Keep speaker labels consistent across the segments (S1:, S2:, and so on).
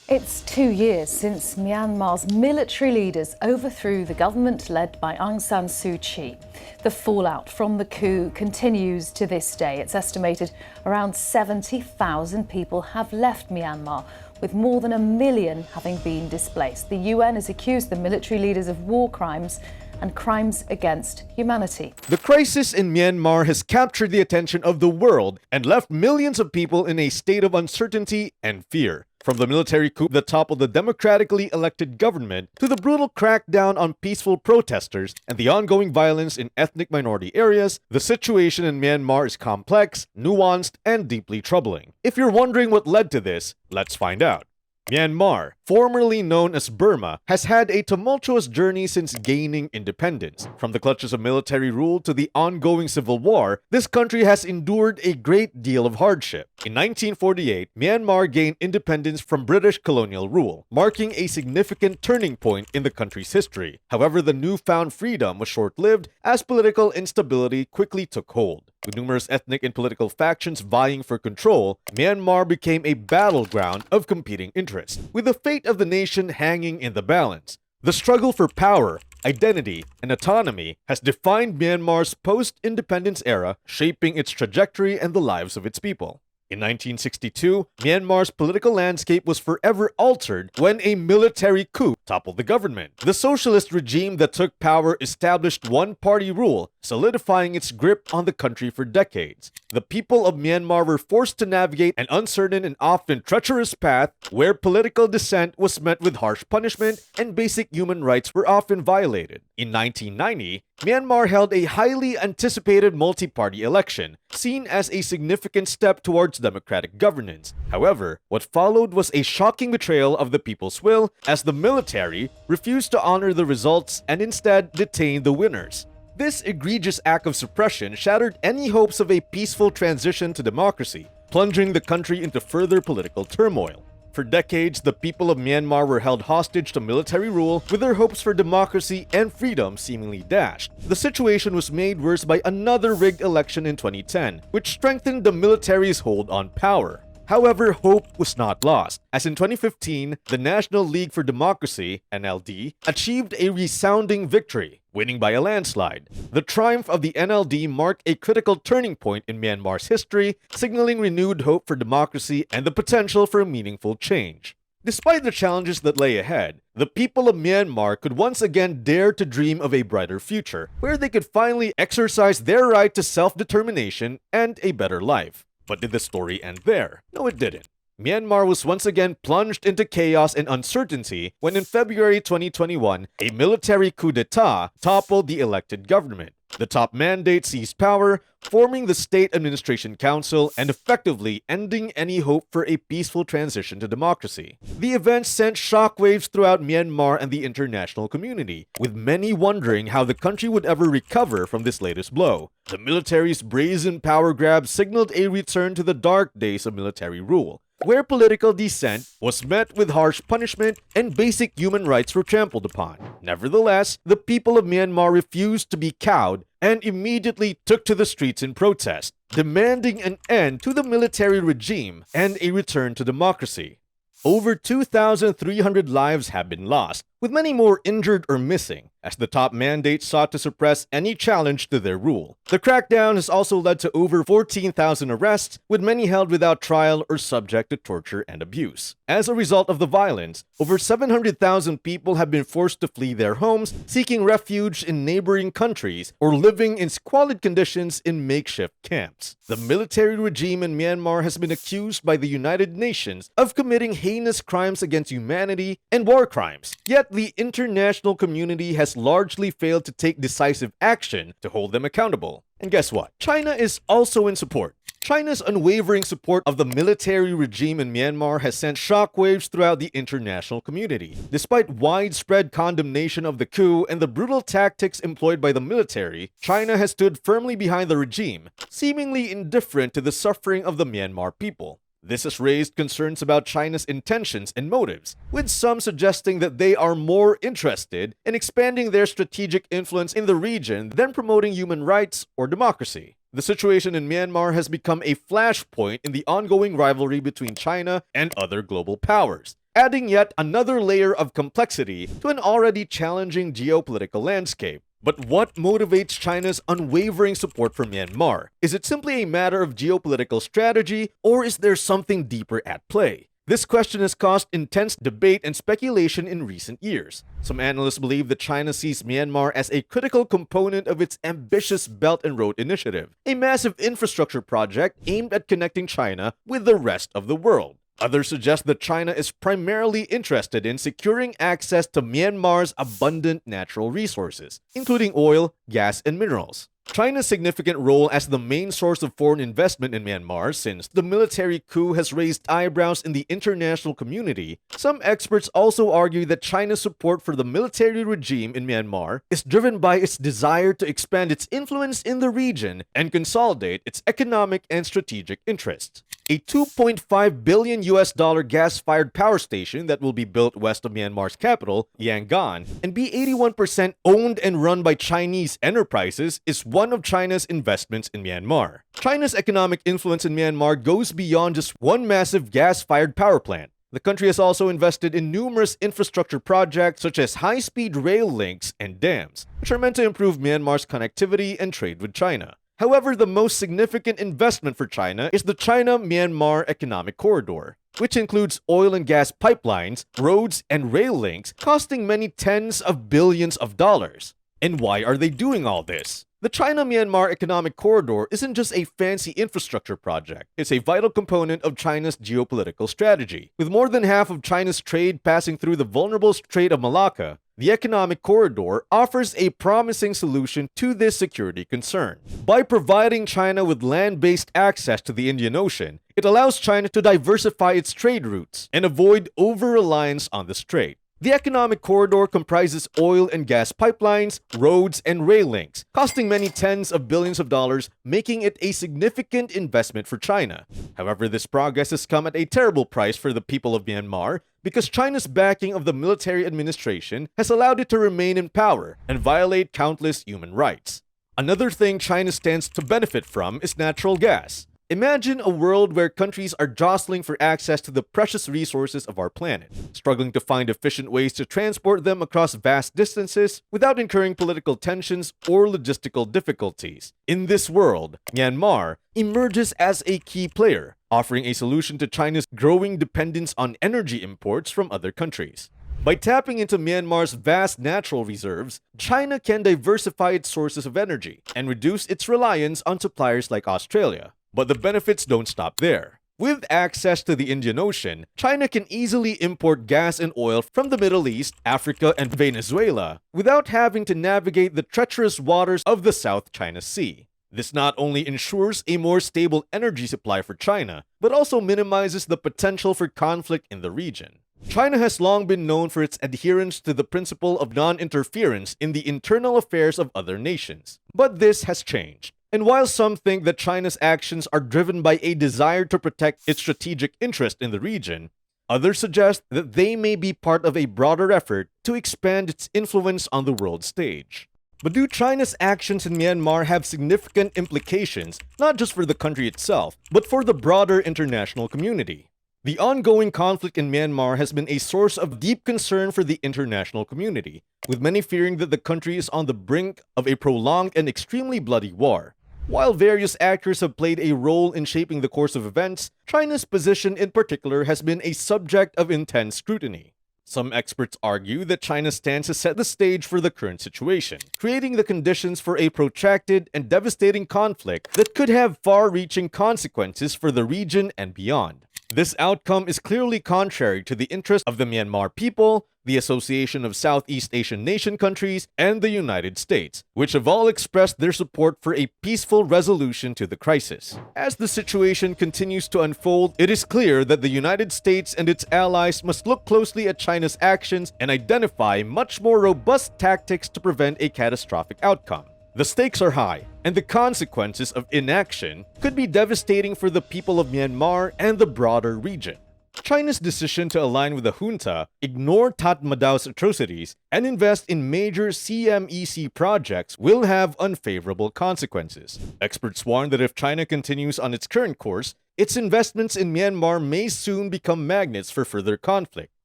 S1: It's 2 years since Myanmar's military leaders overthrew the government led by Aung San Suu Kyi. The fallout from the coup continues to this day. It's estimated around 70,000 people have left Myanmar, with more than 1 million having been displaced. The UN has accused the military leaders of war crimes and crimes against humanity.
S2: The crisis in Myanmar has captured the attention of the world and left millions of people in a state of uncertainty and fear. From the military coup that toppled the democratically elected government to the brutal crackdown on peaceful protesters and the ongoing violence in ethnic minority areas, the situation in Myanmar is complex, nuanced, and deeply troubling. If you're wondering what led to this, let's find out. Myanmar, formerly known as Burma, has had a tumultuous journey since gaining independence. From the clutches of military rule to the ongoing civil war, this country has endured a great deal of hardship. In 1948, Myanmar gained independence from British colonial rule, marking a significant turning point in the country's history. However, the newfound freedom was short-lived as political instability quickly took hold. With numerous ethnic and political factions vying for control, Myanmar became a battleground of competing interests, with the fate of the nation hanging in the balance. The struggle for power, identity, and autonomy has defined Myanmar's post-independence era, shaping its trajectory and the lives of its people. In 1962, Myanmar's political landscape was forever altered when a military coup toppled the government. The socialist regime that took power established one-party rule, solidifying its grip on the country for decades. The people of Myanmar were forced to navigate an uncertain and often treacherous path where political dissent was met with harsh punishment and basic human rights were often violated. In 1990, Myanmar held a highly anticipated multi-party election, seen as a significant step towards democratic governance. However, what followed was a shocking betrayal of the people's will, as the military refused to honor the results and instead detained the winners. This egregious act of suppression shattered any hopes of a peaceful transition to democracy, plunging the country into further political turmoil. For decades, the people of Myanmar were held hostage to military rule, with their hopes for democracy and freedom seemingly dashed. The situation was made worse by another rigged election in 2010, which strengthened the military's hold on power. However, hope was not lost, as in 2015, the National League for Democracy, NLD, achieved a resounding victory, winning by a landslide. The triumph of the NLD marked a critical turning point in Myanmar's history, signaling renewed hope for democracy and the potential for meaningful change. Despite the challenges that lay ahead, the people of Myanmar could once again dare to dream of a brighter future, where they could finally exercise their right to self-determination and a better life. But did the story end there? No, it didn't. Myanmar was once again plunged into chaos and uncertainty when in February 2021, a military coup d'etat toppled the elected government. The top mandate seized power, forming the State Administration Council and effectively ending any hope for a peaceful transition to democracy. The event sent shockwaves throughout Myanmar and the international community, with many wondering how the country would ever recover from this latest blow. The military's brazen power grab signaled a return to the dark days of military rule, where political dissent was met with harsh punishment and basic human rights were trampled upon. Nevertheless, the people of Myanmar refused to be cowed and immediately took to the streets in protest, demanding an end to the military regime and a return to democracy. Over 2,300 lives have been lost, with many more injured or missing, as the top mandate sought to suppress any challenge to their rule. The crackdown has also led to over 14,000 arrests, with many held without trial or subject to torture and abuse. As a result of the violence, over 700,000 people have been forced to flee their homes, seeking refuge in neighboring countries or living in squalid conditions in makeshift camps. The military regime in Myanmar has been accused by the United Nations of committing heinous crimes against humanity and war crimes. Yet the international community has largely failed to take decisive action to hold them accountable. And guess what? China is also in support. China's unwavering support of the military regime in Myanmar has sent shockwaves throughout the international community. Despite widespread condemnation of the coup and the brutal tactics employed by the military, China has stood firmly behind the regime, seemingly indifferent to the suffering of the Myanmar people. This has raised concerns about China's intentions and motives, with some suggesting that they are more interested in expanding their strategic influence in the region than promoting human rights or democracy. The situation in Myanmar has become a flashpoint in the ongoing rivalry between China and other global powers, adding yet another layer of complexity to an already challenging geopolitical landscape. But what motivates China's unwavering support for Myanmar? Is it simply a matter of geopolitical strategy, or is there something deeper at play? This question has caused intense debate and speculation in recent years. Some analysts believe that China sees Myanmar as a critical component of its ambitious Belt and Road Initiative, a massive infrastructure project aimed at connecting China with the rest of the world. Others suggest that China is primarily interested in securing access to Myanmar's abundant natural resources, including oil, gas, and minerals. China's significant role as the main source of foreign investment in Myanmar since the military coup has raised eyebrows in the international community. Some experts also argue that China's support for the military regime in Myanmar is driven by its desire to expand its influence in the region and consolidate its economic and strategic interests. A $2.5 billion gas-fired power station that will be built west of Myanmar's capital, Yangon, and be 81% owned and run by Chinese enterprises is one of China's investments in Myanmar. China's economic influence in Myanmar goes beyond just one massive gas-fired power plant. The country has also invested in numerous infrastructure projects such as high-speed rail links and dams, which are meant to improve Myanmar's connectivity and trade with China. However, the most significant investment for China is the China-Myanmar Economic Corridor, which includes oil and gas pipelines, roads, and rail links costing many tens of billions of dollars. And why are they doing all this? The China-Myanmar Economic Corridor isn't just a fancy infrastructure project. It's a vital component of China's geopolitical strategy. With more than half of China's trade passing through the vulnerable Strait of Malacca, the Economic Corridor offers a promising solution to this security concern. By providing China with land-based access to the Indian Ocean, it allows China to diversify its trade routes and avoid over-reliance on the strait. The Economic Corridor comprises oil and gas pipelines, roads, and rail links, costing many tens of billions of dollars, making it a significant investment for China. However, this progress has come at a terrible price for the people of Myanmar because China's backing of the military administration has allowed it to remain in power and violate countless human rights. Another thing China stands to benefit from is natural gas. Imagine a world where countries are jostling for access to the precious resources of our planet, struggling to find efficient ways to transport them across vast distances without incurring political tensions or logistical difficulties. In this world, Myanmar emerges as a key player, offering a solution to China's growing dependence on energy imports from other countries. By tapping into Myanmar's vast natural reserves, China can diversify its sources of energy and reduce its reliance on suppliers like Australia. But the benefits don't stop there. With access to the Indian Ocean, China can easily import gas and oil from the Middle East, Africa, and Venezuela without having to navigate the treacherous waters of the South China Sea. This not only ensures a more stable energy supply for China, but also minimizes the potential for conflict in the region. China has long been known for its adherence to the principle of non-interference in the internal affairs of other nations. But this has changed. And while some think that China's actions are driven by a desire to protect its strategic interest in the region, others suggest that they may be part of a broader effort to expand its influence on the world stage. But do China's actions in Myanmar have significant implications, not just for the country itself, but for the broader international community? The ongoing conflict in Myanmar has been a source of deep concern for the international community, with many fearing that the country is on the brink of a prolonged and extremely bloody war. While various actors have played a role in shaping the course of events, China's position in particular has been a subject of intense scrutiny. Some experts argue that China's stance has set the stage for the current situation, creating the conditions for a protracted and devastating conflict that could have far-reaching consequences for the region and beyond. This outcome is clearly contrary to the interests of the Myanmar people, the Association of Southeast Asian Nation Countries, and the United States, which have all expressed their support for a peaceful resolution to the crisis. As the situation continues to unfold, it is clear that the United States and its allies must look closely at China's actions and identify much more robust tactics to prevent a catastrophic outcome. The stakes are high, and the consequences of inaction could be devastating for the people of Myanmar and the broader region. China's decision to align with the junta, ignore Tatmadao's atrocities, and invest in major CMEC projects will have unfavorable consequences. Experts warn that if China continues on its current course, its investments in Myanmar may soon become magnets for further conflict.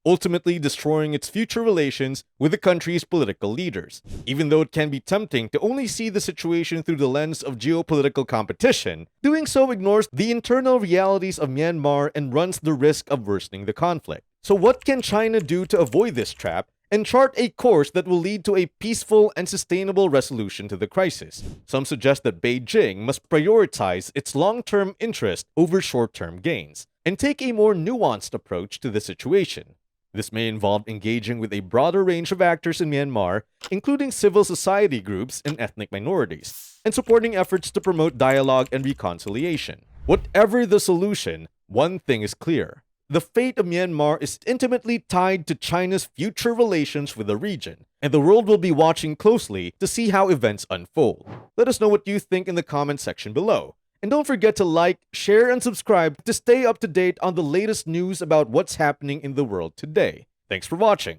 S2: ultimately destroying its future relations with the country's political leaders. Even though it can be tempting to only see the situation through the lens of geopolitical competition, doing so ignores the internal realities of Myanmar and runs the risk of worsening the conflict. So what can China do to avoid this trap and chart a course that will lead to a peaceful and sustainable resolution to the crisis? Some suggest that Beijing must prioritize its long-term interest over short-term gains and take a more nuanced approach to the situation. This may involve engaging with a broader range of actors in Myanmar, including civil society groups and ethnic minorities, and supporting efforts to promote dialogue and reconciliation. Whatever the solution, one thing is clear. The fate of Myanmar is intimately tied to China's future relations with the region, and the world will be watching closely to see how events unfold. Let us know what you think in the comment section below. And don't forget to like, share, and subscribe to stay up to date on the latest news about what's happening in the world today. Thanks for watching.